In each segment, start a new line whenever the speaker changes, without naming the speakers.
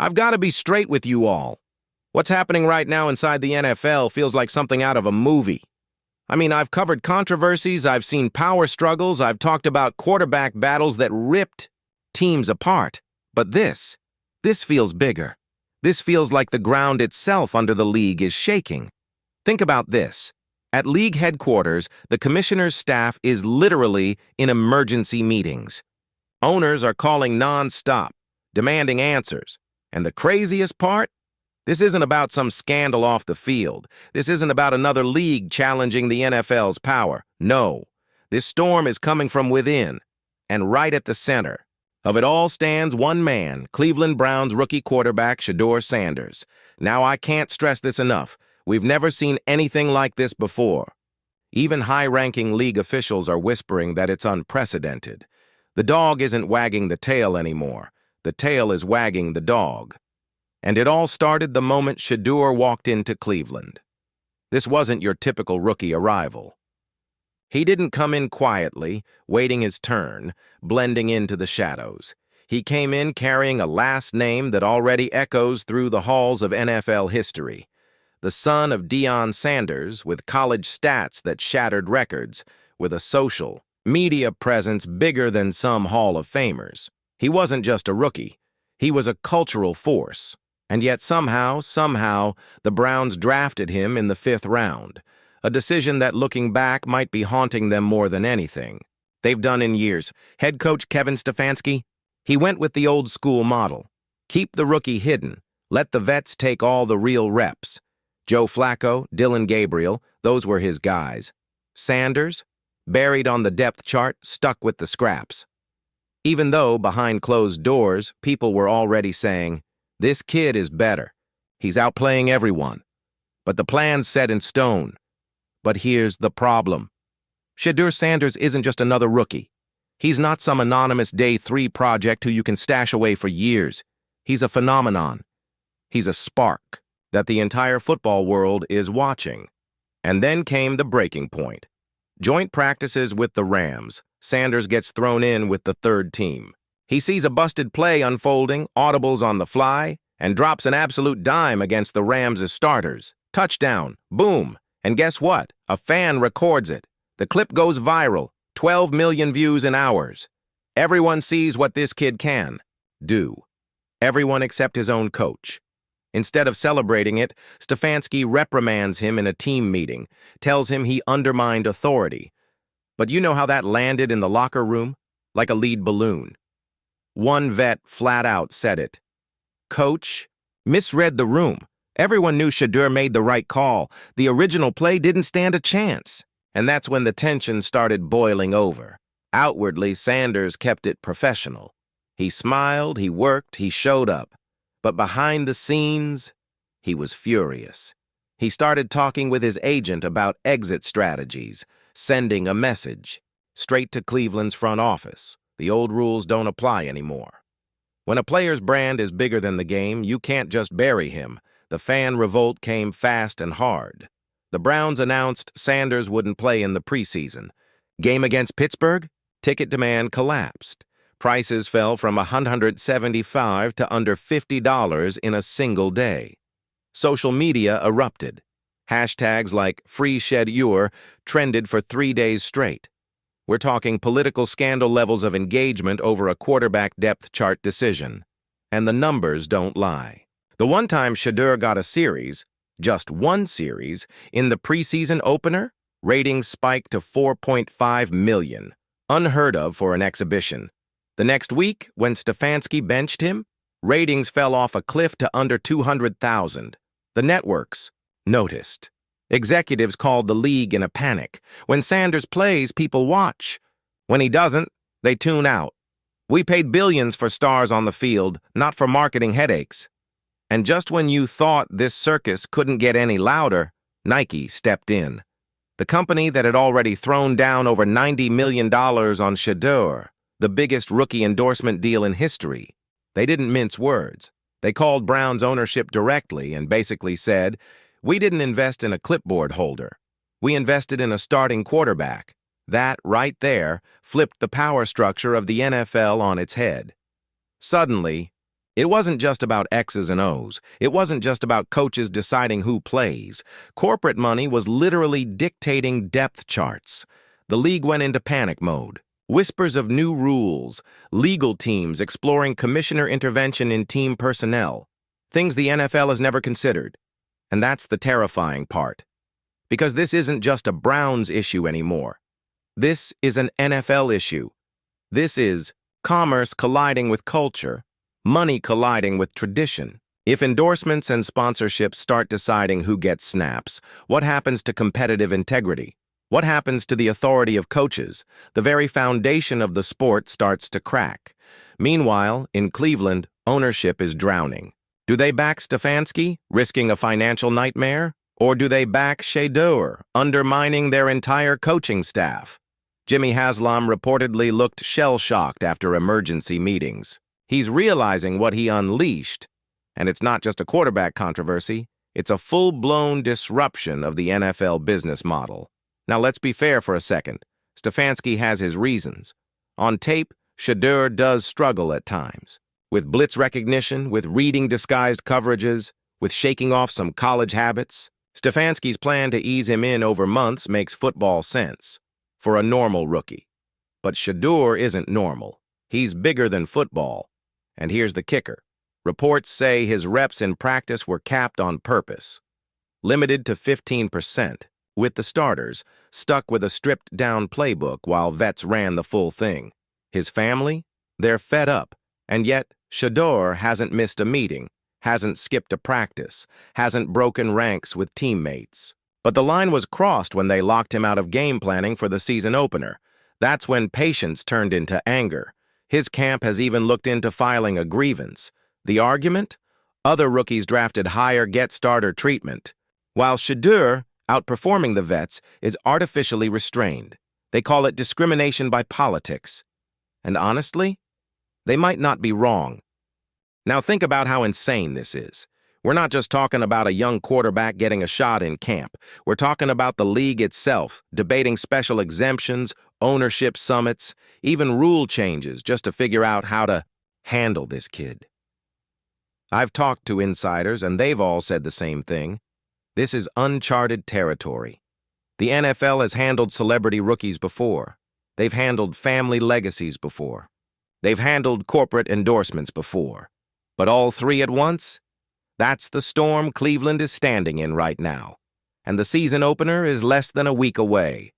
I've got to be straight with you all. What's happening right now inside the NFL feels like something out of a movie. I mean, I've covered controversies, I've seen power struggles, I've talked about quarterback battles that ripped teams apart. But this feels bigger. This feels like the ground itself under the league is shaking. Think about this. At league headquarters, the commissioner's staff is literally in emergency meetings. Owners are calling non-stop, demanding answers. And the craziest part? This isn't about some scandal off the field. This isn't about another league challenging the NFL's power. No, this storm is coming from within. And right at the center of it all stands one man, Cleveland Browns rookie quarterback Shedeur Sanders. Now, I can't stress this enough. We've never seen anything like this before. Even high-ranking league officials are whispering that it's unprecedented. The dog isn't wagging the tail anymore. The tail is wagging the dog. And it all started the moment Shedeur walked into Cleveland. This wasn't your typical rookie arrival. He didn't come in quietly, waiting his turn, blending into the shadows. He came in carrying a last name that already echoes through the halls of NFL history. The son of Deion Sanders, with college stats that shattered records, with a social media presence bigger than some Hall of Famers. He wasn't just a rookie. He was a cultural force. And yet somehow, the Browns drafted him in the 5th round, a decision that, looking back, might be haunting them more than anything they've done in years. Head coach Kevin Stefanski, he went with the old-school model. Keep the rookie hidden. Let the vets take all the real reps. Joe Flacco, Dillon Gabriel, those were his guys. Sanders, buried on the depth chart, stuck with the scraps. Even though, behind closed doors, people were already saying, "This kid is better. He's outplaying everyone." But the plan's set in stone. But here's the problem. Shedeur Sanders isn't just another rookie. He's not some anonymous Day 3 project who you can stash away for years. He's a phenomenon. He's a spark that the entire football world is watching. And then came the breaking point. Joint practices with the Rams. Sanders gets thrown in with the 3rd team. He sees a busted play unfolding, audibles on the fly, and drops an absolute dime against the Rams' starters. Touchdown. Boom. And guess what? A fan records it. The clip goes viral. 12 million views in hours. Everyone sees what this kid can do. Everyone except his own coach. Instead of celebrating it, Stefanski reprimands him in a team meeting, tells him he undermined authority. But you know how that landed in the locker room? Like a lead balloon. One vet flat out said it. Coach misread the room. Everyone knew Shedeur made the right call. The original play didn't stand a chance. And that's when the tension started boiling over. Outwardly, Sanders kept it professional. He smiled, he worked, he showed up. But behind the scenes, he was furious. He started talking with his agent about exit strategies, sending a message straight to Cleveland's front office. The old rules don't apply anymore. When a player's brand is bigger than the game, you can't just bury him. The fan revolt came fast and hard. The Browns announced Sanders wouldn't play in the preseason. Game against Pittsburgh? Ticket demand collapsed. Prices fell from $175 to under $50 in a single day. Social media erupted. Hashtags like #FreeShedeur trended for 3 days straight. We're talking political scandal levels of engagement over a quarterback depth chart decision. And the numbers don't lie. The one time Shedeur got a series, just one series, in the preseason opener, ratings spiked to 4.5 million, unheard of for an exhibition. The next week, when Stefanski benched him, ratings fell off a cliff to under 200,000. The networks noticed. Executives called the league in a panic. When Sanders plays, people watch. When he doesn't, they tune out. We paid billions for stars on the field, not for marketing headaches. And just when you thought this circus couldn't get any louder, Nike stepped in. The company that had already thrown down over $90 million on Shedeur, the biggest rookie endorsement deal in history. They didn't mince words. They called Browns ownership directly and basically said, "We didn't invest in a clipboard holder. We invested in a starting quarterback." That, right there, flipped the power structure of the NFL on its head. Suddenly, It wasn't just about X's and O's. It wasn't just about coaches deciding who plays. Corporate money was literally dictating depth charts. The league went into panic mode. Whispers of new rules, legal teams exploring commissioner intervention in team personnel, things the NFL has never considered. And that's the terrifying part. Because this isn't just a Browns issue anymore. This is an NFL issue. This is commerce colliding with culture, money colliding with tradition. If endorsements and sponsorships start deciding who gets snaps, what happens to competitive integrity? What happens to the authority of coaches? The very foundation of the sport starts to crack. Meanwhile, in Cleveland, ownership is drowning. Do they back Stefanski, risking a financial nightmare? Or do they back Shedeur, undermining their entire coaching staff? Jimmy Haslam reportedly looked shell-shocked after emergency meetings. He's realizing what he unleashed, and it's not just a quarterback controversy, it's a full-blown disruption of the NFL business model. Now let's be fair for a second. Stefanski has his reasons. On tape, Shedeur does struggle at times. With blitz recognition, with reading disguised coverages, with shaking off some college habits. Stefanski's plan to ease him in over months makes football sense for a normal rookie. But Shedeur isn't normal. He's bigger than football. And here's the kicker. Reports say his reps in practice were capped on purpose. Limited to 15%, with the starters stuck with a stripped-down playbook while vets ran the full thing. His family? They're fed up. And yet, Shedeur hasn't missed a meeting, hasn't skipped a practice, hasn't broken ranks with teammates. But the line was crossed when they locked him out of game planning for the season opener. That's when patience turned into anger. His camp has even looked into filing a grievance. The argument? Other rookies drafted higher get starter treatment, while Shedeur, outperforming the vets, is artificially restrained. They call it discrimination by politics. And honestly, they might not be wrong. Now think about how insane this is. We're not just talking about a young quarterback getting a shot in camp. We're talking about the league itself, debating special exemptions, ownership summits, even rule changes just to figure out how to handle this kid. I've talked to insiders, and they've all said the same thing. This is uncharted territory. The NFL has handled celebrity rookies before. They've handled family legacies before. They've handled corporate endorsements before. But all three at once? That's the storm Cleveland is standing in right now. And the season opener is less than a week away.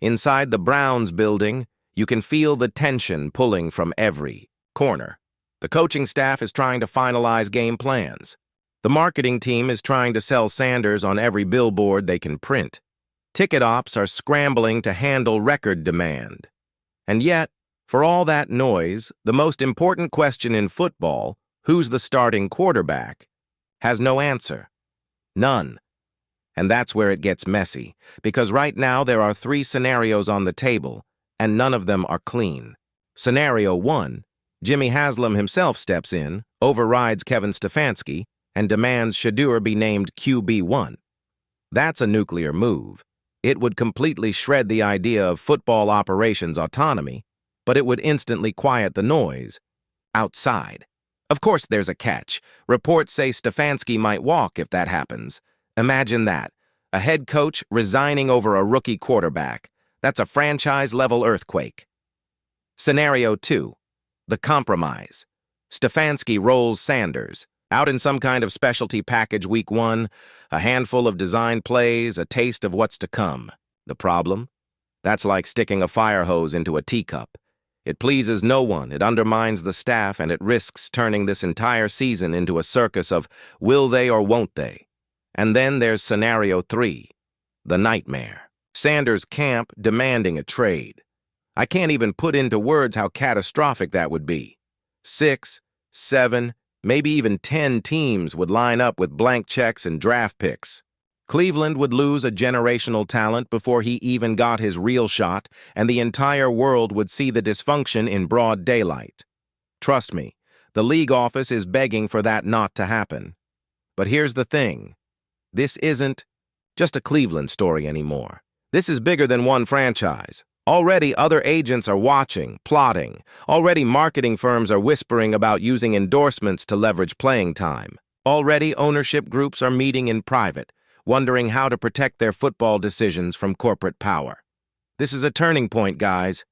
Inside the Browns building, you can feel the tension pulling from every corner. The coaching staff is trying to finalize game plans. The marketing team is trying to sell Sanders on every billboard they can print. Ticket ops are scrambling to handle record demand. And yet, for all that noise, the most important question in football, who's the starting quarterback, has no answer. None. And that's where it gets messy, because right now there are three scenarios on the table, and none of them are clean. Scenario 1, Jimmy Haslam himself steps in, overrides Kevin Stefanski, and demands Shedeur be named QB1. That's a nuclear move. It would completely shred the idea of football operations autonomy, but it would instantly quiet the noise outside. Of course there's a catch. Reports say Stefanski might walk if that happens. Imagine that. A head coach resigning over a rookie quarterback. That's a franchise-level earthquake. Scenario 2. The compromise. Stefanski rolls Sanders. Out in some kind of specialty package week 1, a handful of design plays, a taste of what's to come. The problem? That's like sticking a fire hose into a teacup. It pleases no one, it undermines the staff, and it risks turning this entire season into a circus of will they or won't they. And then there's scenario 3, the nightmare. Sanders' camp demanding a trade. I can't even put into words how catastrophic that would be. 6, 7, maybe even 10 teams would line up with blank checks and draft picks. Cleveland would lose a generational talent before he even got his real shot, and the entire world would see the dysfunction in broad daylight. Trust me, the league office is begging for that not to happen. But here's the thing. This isn't just a Cleveland story anymore. This is bigger than one franchise. Already other agents are watching, plotting. Already marketing firms are whispering about using endorsements to leverage playing time. Already ownership groups are meeting in private, wondering how to protect their football decisions from corporate power. This is a turning point, guys.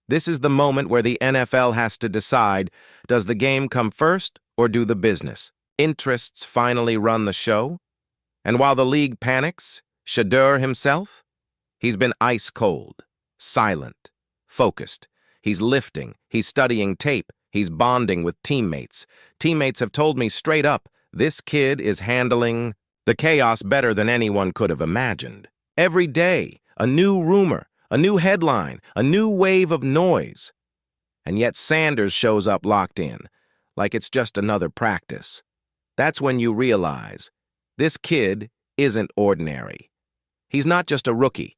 This is the moment where the NFL has to decide, does the game come first or do the business? Interests finally run the show? And while the league panics, Shedeur himself? He's been ice cold, silent, focused. He's lifting, he's studying tape, he's bonding with teammates. Teammates have told me straight up, this kid is handling the chaos better than anyone could have imagined. Every day, a new rumor, a new headline, a new wave of noise. And yet Sanders shows up locked in, like it's just another practice. That's when you realize, this kid isn't ordinary. He's not just a rookie.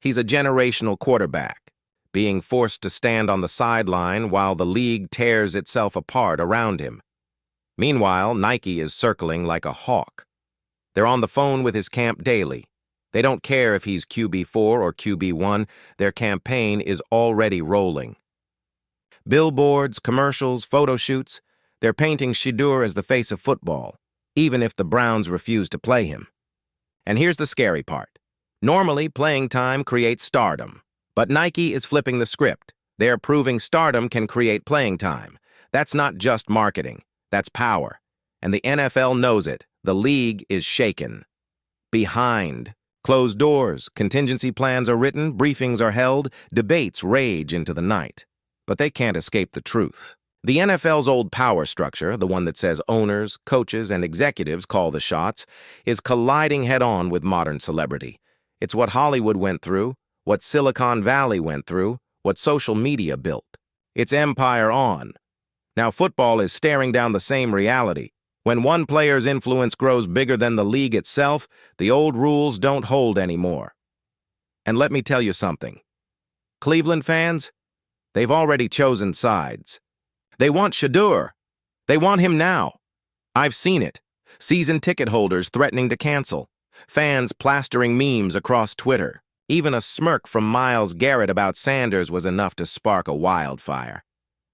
He's a generational quarterback, being forced to stand on the sideline while the league tears itself apart around him. Meanwhile, Nike is circling like a hawk. They're on the phone with his camp daily. They don't care if he's QB4 or QB1, their campaign is already rolling. Billboards, commercials, photo shoots, they're painting Shedeur as the face of football, even if the Browns refuse to play him. And here's the scary part. Normally, playing time creates stardom, but Nike is flipping the script. They're proving stardom can create playing time. That's not just marketing, that's power. And the NFL knows it. The league is shaken. Behind closed doors, contingency plans are written, briefings are held, debates rage into the night. But they can't escape the truth. The NFL's old power structure, the one that says owners, coaches, and executives call the shots, is colliding head-on with modern celebrity. It's what Hollywood went through, what Silicon Valley went through, what social media built. It's empire on. Now football is staring down the same reality. When one player's influence grows bigger than the league itself, the old rules don't hold anymore. And let me tell you something. Cleveland fans, they've already chosen sides. They want Shedeur. They want him now. I've seen it. Season ticket holders threatening to cancel. Fans plastering memes across Twitter. Even a smirk from Myles Garrett about Sanders was enough to spark a wildfire.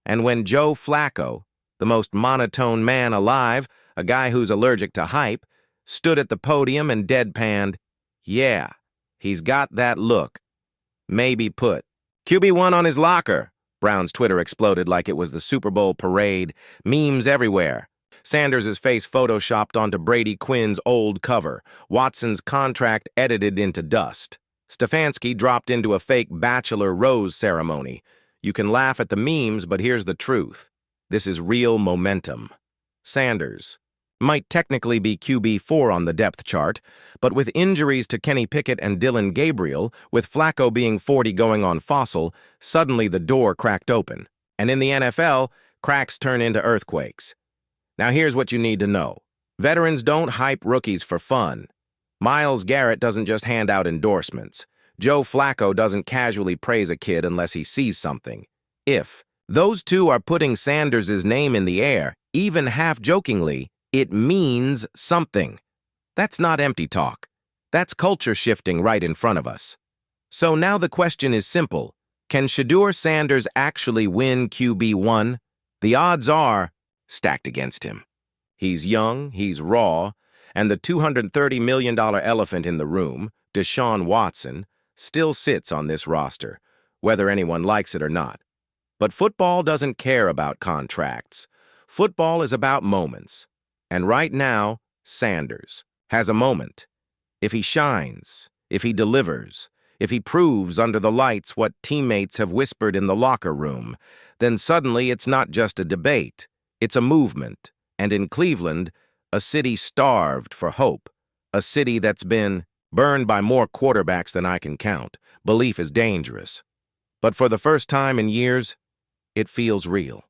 And when Joe Flacco, the most monotone man alive, a guy who's allergic to hype, stood at the podium and deadpanned, yeah, he's got that look. Maybe put QB1 on his locker. Brown's Twitter exploded like it was the Super Bowl parade, memes everywhere. Sanders' face photoshopped onto Brady Quinn's old cover, Watson's contract edited into dust. Stefanski dropped into a fake bachelor rose ceremony. You can laugh at the memes, but here's the truth. This is real momentum. Sanders might technically be QB4 on the depth chart, but with injuries to Kenny Pickett and Dylan Gabriel, with Flacco being 40 going on fossil, suddenly the door cracked open. And in the NFL, cracks turn into earthquakes. Now here's what you need to know. Veterans don't hype rookies for fun. Myles Garrett doesn't just hand out endorsements. Joe Flacco doesn't casually praise a kid unless he sees something. If those two are putting Sanders' name in the air, even half-jokingly, it means something. That's not empty talk. That's culture shifting right in front of us. So now the question is simple. Can Shedeur Sanders actually win QB1? The odds are stacked against him. He's young, he's raw, and the $230 million elephant in the room, Deshaun Watson, still sits on this roster, whether anyone likes it or not. But football doesn't care about contracts. Football is about moments. And right now, Sanders has a moment. If he shines, if he delivers, if he proves under the lights what teammates have whispered in the locker room, then suddenly it's not just a debate, it's a movement. And in Cleveland, a city starved for hope, a city that's been burned by more quarterbacks than I can count. Belief is dangerous. But for the first time in years, it feels real.